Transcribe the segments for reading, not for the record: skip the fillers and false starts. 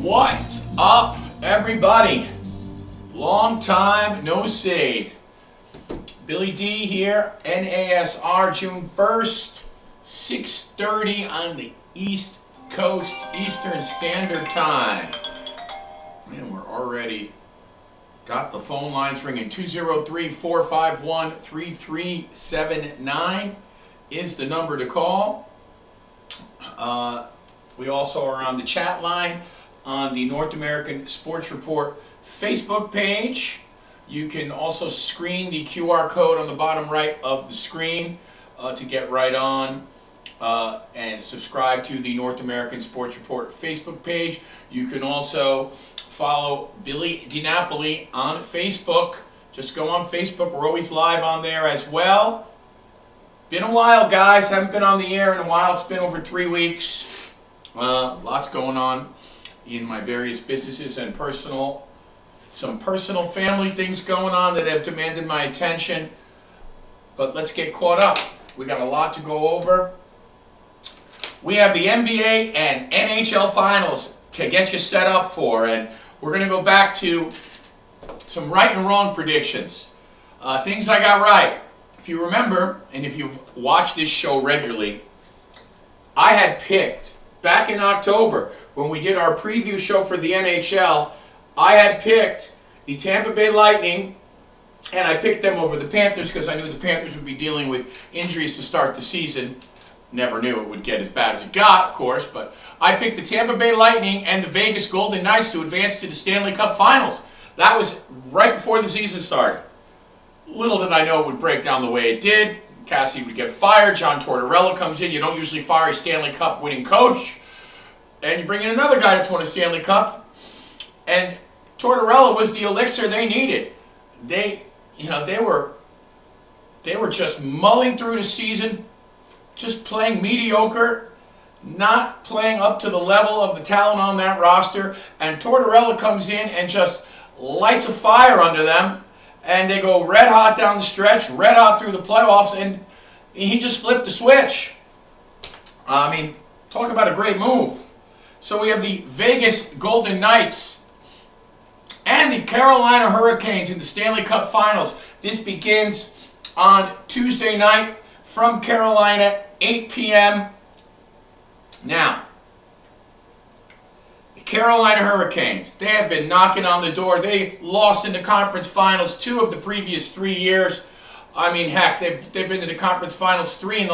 What's up, everybody? Long time no see. Billy D here, NASR, June 1st, 6:30 on the East Coast, Eastern Standard Time. Man, we're already got the phone lines ringing. 203-451-3379 is the number to call. We also are on the chat line on the North American Sports Report Facebook page. You can also screen the QR code on the bottom right of the screen to get right on and subscribe to the North American Sports Report Facebook page. You can also follow Billy DiNapoli on Facebook. Just go on Facebook. We're always live on there as well. Been a while, guys. Haven't been on the air in a while. It's been over 3 weeks. Lots going on in my various businesses and some personal family things going on that have demanded my attention. But let's get caught up. We got a lot to go over. We have the NBA and NHL finals to get you set up for, and we're going to go back to some right and wrong predictions. Things I got right. If you remember, and if you've watched this show regularly, I had picked back in October when we did our preview show for the NHL, I had picked the Tampa Bay Lightning, and I picked them over the Panthers because I knew the Panthers would be dealing with injuries to start the season. Never knew it would get as bad as it got, of course, but I picked the Tampa Bay Lightning and the Vegas Golden Knights to advance to the Stanley Cup Finals. That was right before the season started. Little did I know it would break down the way it did. Cassidy would get fired. John Tortorella comes in. You don't usually fire a Stanley Cup winning coach. And you bring in another guy that's won a Stanley Cup. And Tortorella was the elixir they needed. They were just mulling through the season, just playing mediocre, not playing up to the level of the talent on that roster. And Tortorella comes in and just lights a fire under them. And they go red hot down the stretch, red hot through the playoffs, and he just flipped the switch. I mean, talk about a great move. So we have the Vegas Golden Knights and the Carolina Hurricanes in the Stanley Cup Finals. This begins on Tuesday night from Carolina, 8 p.m. Now, Carolina Hurricanes, they have been knocking on the door. They lost in the conference finals 2 of the previous 3 years. I mean, heck, they've been to the conference finals 3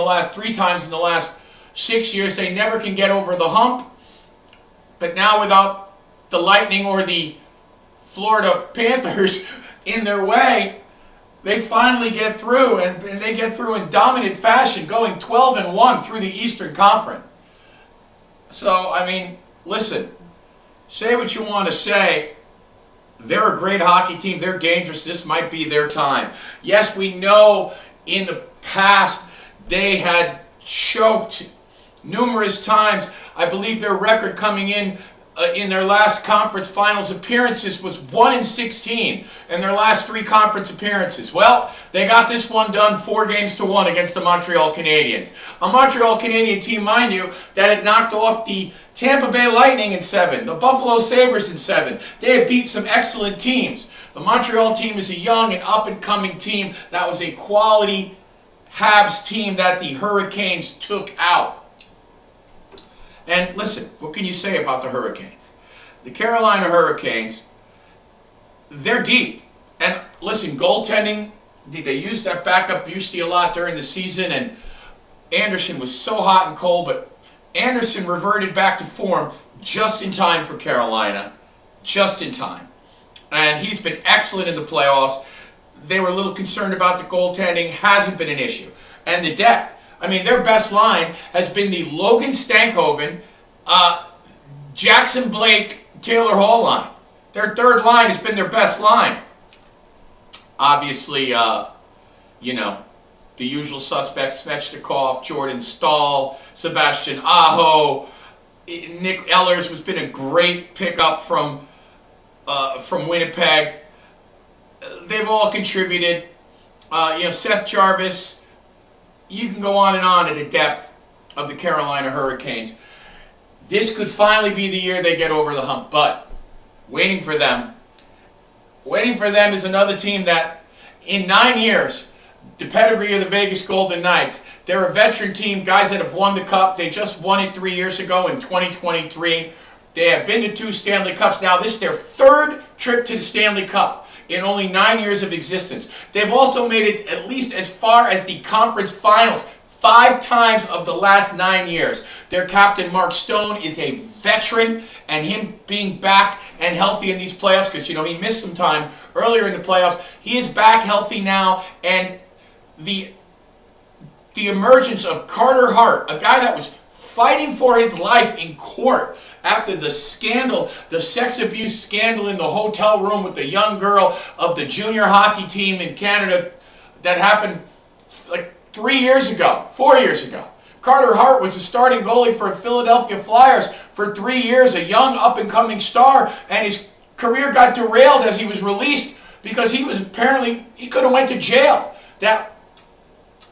times in the last 6 years. They never can get over the hump. But now without the Lightning or the Florida Panthers in their way, they finally get through, and they get through in dominant fashion, going 12-1 through the Eastern Conference. So, I mean, listen. Say what you want to say. They're a great hockey team. They're dangerous. This might be their time. Yes, we know in the past they had choked numerous times. I believe their record coming in their last conference finals appearances was 1-16 in their last 3 conference appearances. Well, they got this one done 4-1 against the Montreal Canadiens. A Montreal Canadian team, mind you, that had knocked off the Tampa Bay Lightning in 7, the Buffalo Sabres in 7. They had beat some excellent teams. The Montreal team is a young and up-and-coming team. That was a quality Habs team that the Hurricanes took out. And listen, what can you say about the Hurricanes? The Carolina Hurricanes, they're deep. And listen, goaltending, they used that backup Busty a lot during the season, and Anderson was so hot and cold, but Anderson reverted back to form just in time for Carolina. Just in time. And he's been excellent in the playoffs. They were a little concerned about the goaltending. Hasn't been an issue. And the depth. I mean, their best line has been the Logan Stankoven, Jackson Blake, Taylor Hall line. Their third line has been their best line. Obviously, the usual suspects, Svechnikov, Jordan Staal, Sebastian Aho, Nick Ehlers has been a great pickup from Winnipeg. They've all contributed. Seth Jarvis. You can go on and on at the depth of the Carolina Hurricanes. This could finally be the year they get over the hump, but waiting for them is another team that in 9 years, the pedigree of the Vegas Golden Knights, they're a veteran team, guys that have won the Cup. They just won it 3 years ago in 2023. They have been to 2 Stanley Cups. Now this is their 3rd trip to the Stanley Cup in only 9 years of existence. They've also made it at least as far as the conference finals 5 times of the last 9 years. Their captain, Mark Stone, is a veteran, and him being back and healthy in these playoffs, because, he missed some time earlier in the playoffs. He is back healthy now, and the emergence of Carter Hart, a guy that was fighting for his life in court after the scandal, the sex abuse scandal in the hotel room with the young girl of the junior hockey team in Canada that happened like 4 years ago. Carter Hart was the starting goalie for Philadelphia Flyers for 3 years, a young up-and-coming star, and his career got derailed as he was released because he could have went to jail.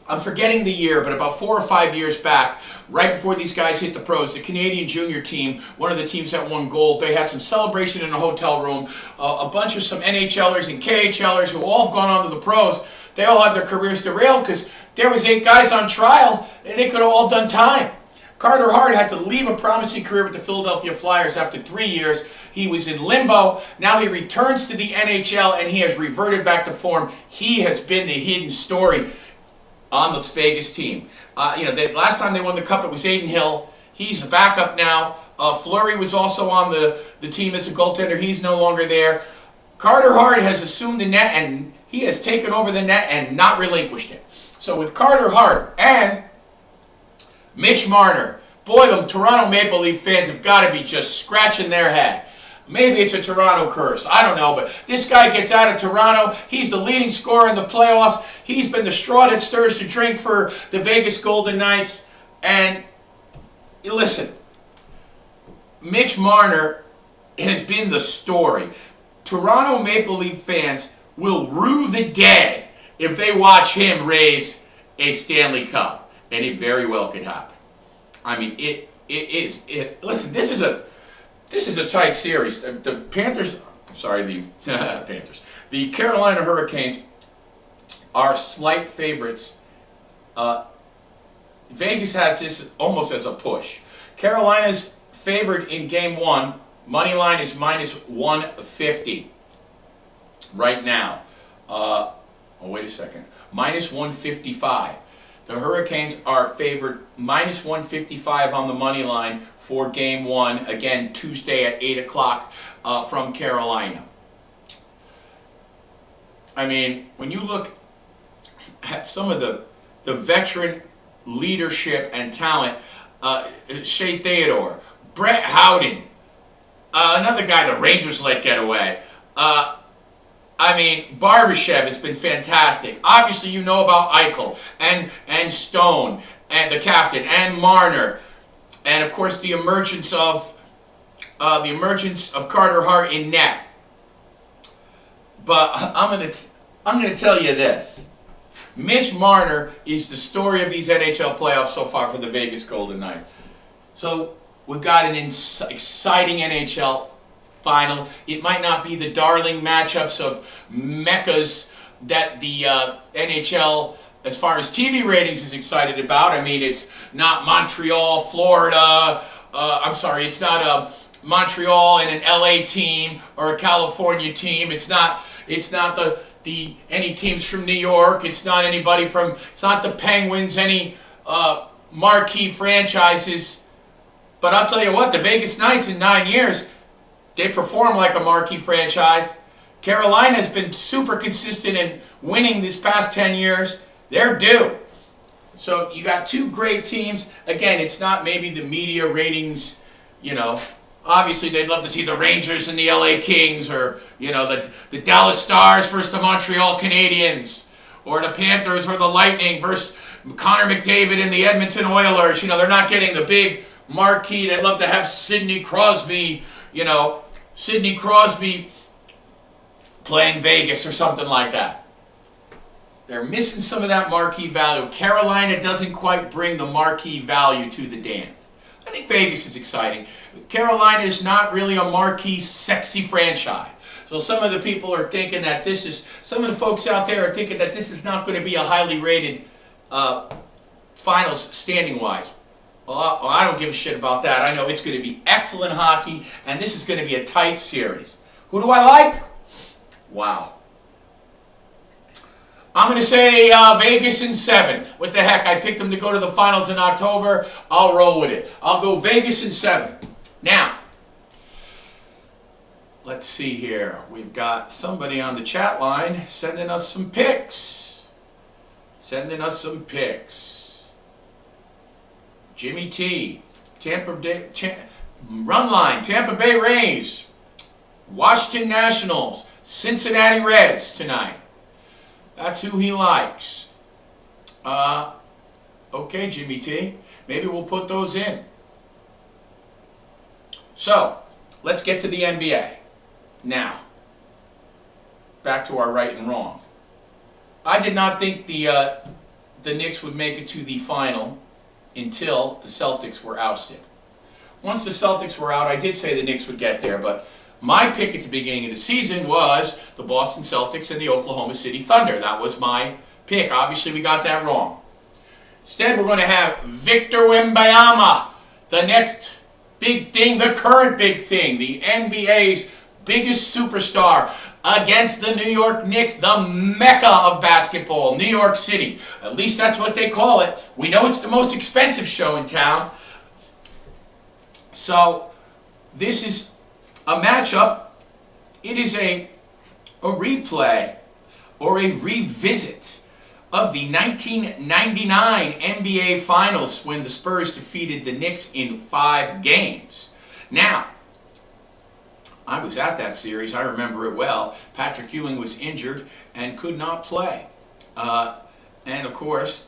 I'm forgetting the year, but about 4 or 5 years back, right before these guys hit the pros, the Canadian junior team, one of the teams that won gold, they had some celebration in a hotel room. A bunch of some NHLers and KHLers who all have gone on to the pros, they all had their careers derailed because there was 8 guys on trial and they could have all done time. Carter Hart had to leave a promising career with the Philadelphia Flyers after 3 years. He was in limbo. Now he returns to the NHL and he has reverted back to form. He has been the hidden story on the Vegas team. The last time they won the Cup, it was Aiden Hill. He's a backup now. Fleury was also on the team as a goaltender. He's no longer there. Carter Hart has assumed the net, and he has taken over the net and not relinquished it. So with Carter Hart and Mitch Marner, boy, the Toronto Maple Leaf fans have got to be just scratching their head. Maybe it's a Toronto curse. I don't know, but this guy gets out of Toronto. He's the leading scorer in the playoffs. He's been the straw that stirs the drink for the Vegas Golden Knights. And listen, Mitch Marner has been the story. Toronto Maple Leaf fans will rue the day if they watch him raise a Stanley Cup. And it very well could happen. I mean, listen, this is a tight series. The Panthers. The Carolina Hurricanes are slight favorites. Vegas has this almost as a push. Carolina's favored in game 1. Money line is minus 150 right now. Wait a second. Minus 155. The Hurricanes are favored minus 155 on the money line for game 1. Again, Tuesday at 8 o'clock from Carolina. I mean, when you look at some of the veteran leadership and talent, Shea Theodore, Brett Howden, another guy the Rangers let get away. Barbashev has been fantastic. Obviously, you know about Eichel and Stone and the captain and Marner, and of course the emergence of Carter Hart in net. But I'm gonna tell you this: Mitch Marner is the story of these NHL playoffs so far for the Vegas Golden Knights. So we've got an exciting NHL final. It might not be the darling matchups of meccas that the NHL, as far as TV ratings, is excited about. I mean, it's not Montreal, Florida. It's not a Montreal and an LA team or a California team. It's not any teams from New York. It's not the Penguins, any marquee franchises. But I'll tell you what, the Vegas Knights in 9 years, they perform like a marquee franchise. Carolina has been super consistent in winning these past 10 years. They're due. So you got 2 great teams. Again, it's not maybe the media ratings, Obviously, they'd love to see the Rangers and the LA Kings, or, the Dallas Stars versus the Montreal Canadiens, or the Panthers or the Lightning versus Connor McDavid and the Edmonton Oilers. They're not getting the big marquee. They'd love to have Sidney Crosby playing Vegas or something like that. They're missing some of that marquee value. Carolina doesn't quite bring the marquee value to the dance. I think Vegas is exciting. Carolina is not really a marquee, sexy franchise. So some of the people are thinking that some of the folks out there are thinking that this is not going to be a highly rated finals standing-wise. Well, I don't give a shit about that. I know it's going to be excellent hockey, and this is going to be a tight series. Who do I like? Wow. I'm going to say Vegas in 7. What the heck? I picked them to go to the finals in October. I'll roll with it. I'll go Vegas in 7. Now, let's see here. We've got somebody on the chat line sending us some picks. Jimmy T. Run line. Tampa Bay Rays. Washington Nationals. Cincinnati Reds tonight. That's who he likes. Okay, Jimmy T. Maybe we'll put those in. So, let's get to the NBA. Now, back to our right and wrong. I did not think the Knicks would make it to the final until the Celtics were ousted. Once the Celtics were out, I did say the Knicks would get there, but my pick at the beginning of the season was the Boston Celtics and the Oklahoma City Thunder. That was my pick. Obviously, we got that wrong. Instead, we're going to have Victor Wembanyama, the next big thing, the current big thing, the NBA's biggest superstar, against the New York Knicks, the mecca of basketball, New York City. At least that's what they call it. We know it's the most expensive show in town. So, this is a matchup. It is a replay or a revisit of the 1999 NBA Finals when the Spurs defeated the Knicks in 5 games. Now, I was at that series. I remember it well. Patrick Ewing was injured and could not play. And of course,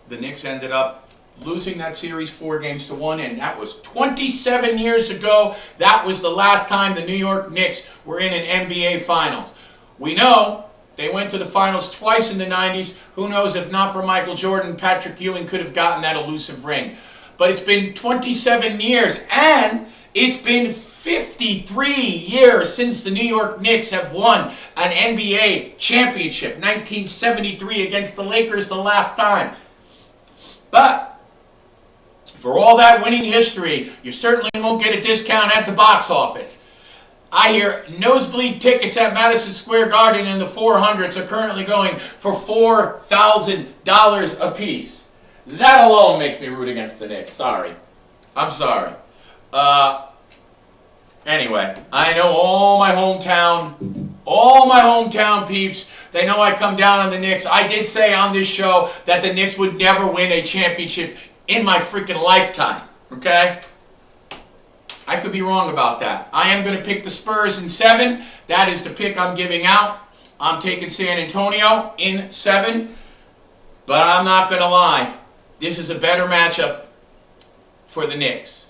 the Knicks ended up losing that series 4-1, and that was 27 years ago. That was the last time the New York Knicks were in an NBA Finals. We know they went to the finals twice in the 90s. Who knows, if not for Michael Jordan, Patrick Ewing could have gotten that elusive ring. But it's been 27 years, and it's been 53 years since the New York Knicks have won an NBA championship. 1973 against the Lakers the last time. But for all that winning history, you certainly won't get a discount at the box office. I hear nosebleed tickets at Madison Square Garden in the 400s are currently going for $4,000 a piece. That alone makes me root against the Knicks. Sorry. I'm sorry. Anyway, I know all my hometown peeps, they know I come down on the Knicks. I did say on this show that the Knicks would never win a championship in my freaking lifetime. Okay? I could be wrong about that. I am going to pick the Spurs in 7. That is the pick I'm giving out. I'm taking San Antonio in 7. But I'm not going to lie. This is a better matchup for the Knicks.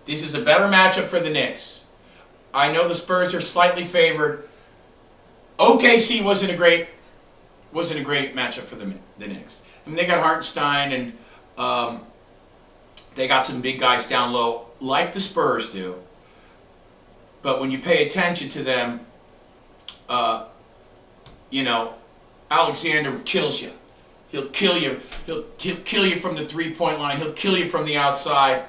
This is a better matchup for the Knicks. I know the Spurs are slightly favored. OKC wasn't a great matchup for the Knicks. I mean, they got Hartenstein and they got some big guys down low, like the Spurs do. But when you pay attention to them, Alexander kills you. He'll kill you. He'll kill you from the three-point line. He'll kill you from the outside.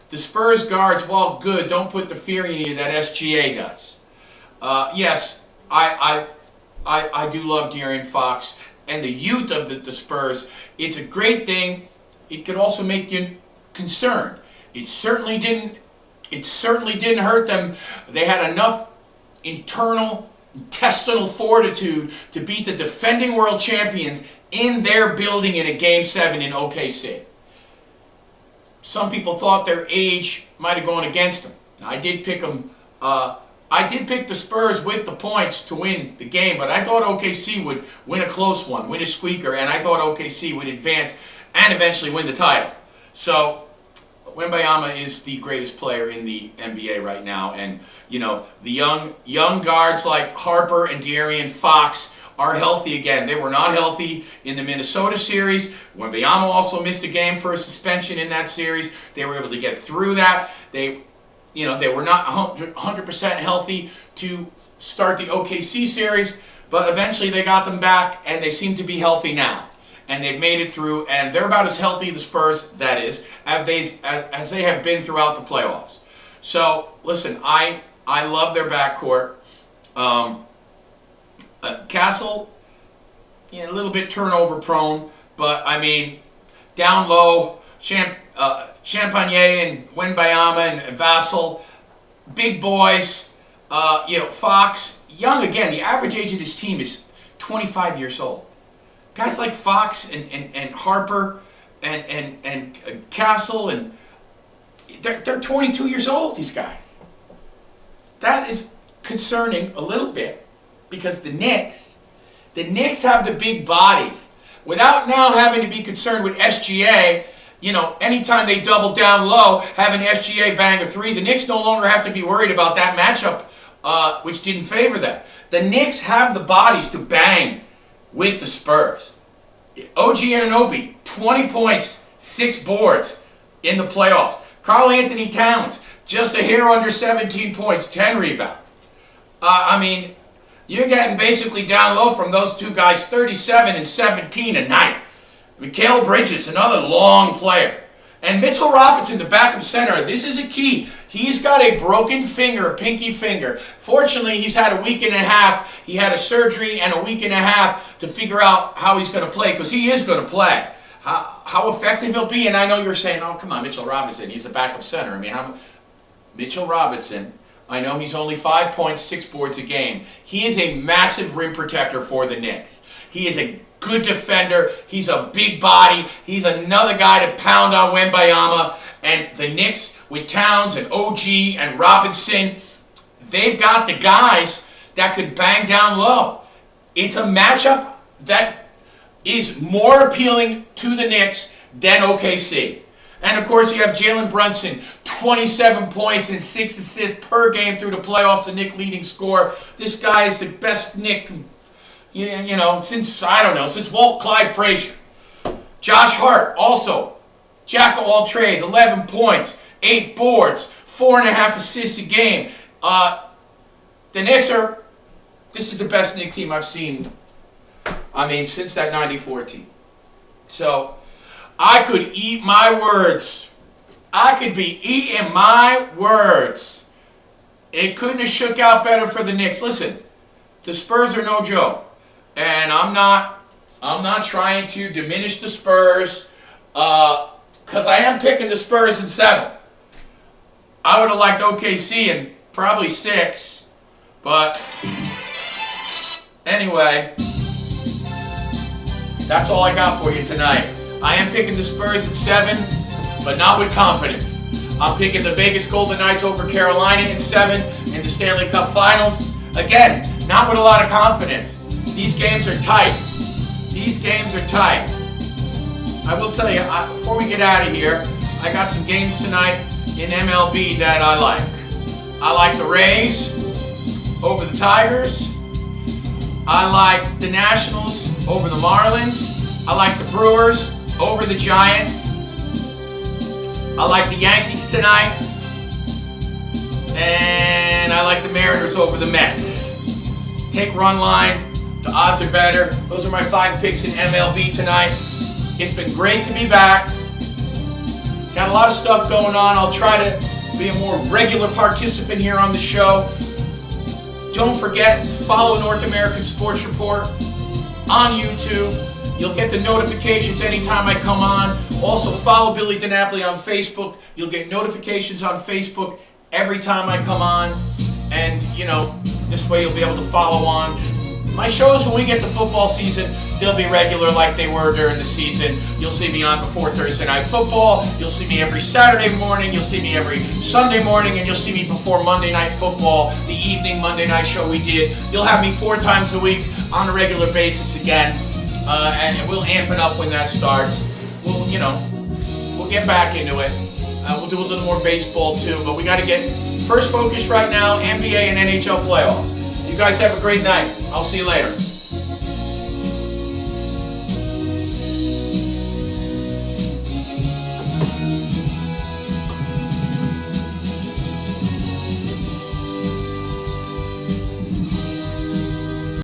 The Spurs guards, while good, don't put the fear in you that SGA does. Yes, I do love De'Aaron Fox and the youth of the Spurs. It's a great thing. It could also make you concerned. It certainly didn't hurt them. They had enough intestinal fortitude to beat the defending world champions in their building in a Game 7 in OKC. Some people thought their age might have gone against them. I did pick them. I did pick the Spurs with the points to win the game, but I thought OKC would win a close one, win a squeaker, and I thought OKC would advance and eventually win the title. So Wembanyama is the greatest player in the NBA right now, and the young guards like Harper and De'Aaron Fox are healthy again. They were not healthy in the Minnesota series. Wembanyama also missed a game for a suspension in that series. They were able to get through that. They were not 100% healthy to start the OKC series, but eventually they got them back, and they seem to be healthy now. And they've made it through, and they're about as healthy, the Spurs, that is, as they have been throughout the playoffs. So, listen, I love their backcourt. Castle, a little bit turnover prone, but I mean, down low, Champagnie and Wembanyama and Vassell, big boys. Fox, young again. The average age of this team is 25 years old. Guys like Fox and Harper and Castle, and they're 22 years old, these guys. That is concerning a little bit, because the Knicks have the big bodies. Without now having to be concerned with SGA, anytime they double down low, having SGA bang a three, the Knicks no longer have to be worried about that matchup, which didn't favor them. The Knicks have the bodies to bang with the Spurs. OG Anunoby, 20 points, 6 boards in the playoffs. Karl Anthony Towns, just a hair under 17 points, 10 rebounds. You're getting basically down low from those two guys, 37 and 17 a night. Mikal Bridges, another long player. And Mitchell Robinson, the backup center, this is a key. He's got a broken finger, a pinky finger. Fortunately, he's had a week and a half. He had a surgery and a week and a half to figure out how he's going to play, because he is going to play. How effective he'll be, and I know you're saying, oh, come on, Mitchell Robinson, he's a backup center. Mitchell Robinson, I know he's only 5 points, 6 boards a game. He is a massive rim protector for the Knicks. He is a good defender. He's a big body. He's another guy to pound on Wembanyama. And the Knicks, with Towns and OG and Robinson, they've got the guys that could bang down low. It's a matchup that is more appealing to the Knicks than OKC. And of course, you have Jalen Brunson, 27 points and 6 assists per game through the playoffs, the Knicks leading scorer. This guy is the best Knick, since Walt Clyde Frazier. Josh Hart, also, jack of all trades, 11 points, 8 boards, 4.5 assists a game. The Knicks this is the best Knicks team I've seen, since that 94 team. So, I could eat my words. I could be eating my words. It couldn't have shook out better for the Knicks. Listen, the Spurs are no joke. And I'm not trying to diminish the Spurs, because I am picking the Spurs in 7. I would have liked OKC in probably 6. But anyway, that's all I got for you tonight. I am picking the Spurs at 7, but not with confidence. I'm picking the Vegas Golden Knights over Carolina in 7 in the Stanley Cup Finals. Again, not with a lot of confidence. These games are tight. I will tell you, before we get out of here, I got some games tonight in MLB that I like. I like the Rays over the Tigers. I like the Nationals over the Marlins. I like the Brewers over the Giants. I like the Yankees tonight. And I like the Mariners over the Mets. Take run line. The odds are better. Those are my 5 picks in MLB tonight. It's been great to be back. Got a lot of stuff going on. I'll try to be a more regular participant here on the show. Don't forget, follow North American Sports Report on YouTube. You'll get the notifications anytime I come on. Also, follow Billy DiNapoli on Facebook. You'll get notifications on Facebook every time I come on. And, this way you'll be able to follow on. My shows, when we get to football season, they'll be regular like they were during the season. You'll see me on before Thursday Night Football. You'll see me every Saturday morning. You'll see me every Sunday morning. And you'll see me before Monday Night Football, the evening Monday night show we did. You'll have me 4 times a week on a regular basis again. And we'll amp it up when that starts. We'll get back into it. We'll do a little more baseball too. But we got to get first focus right now, NBA and NHL playoffs. You guys have a great night. I'll see you later.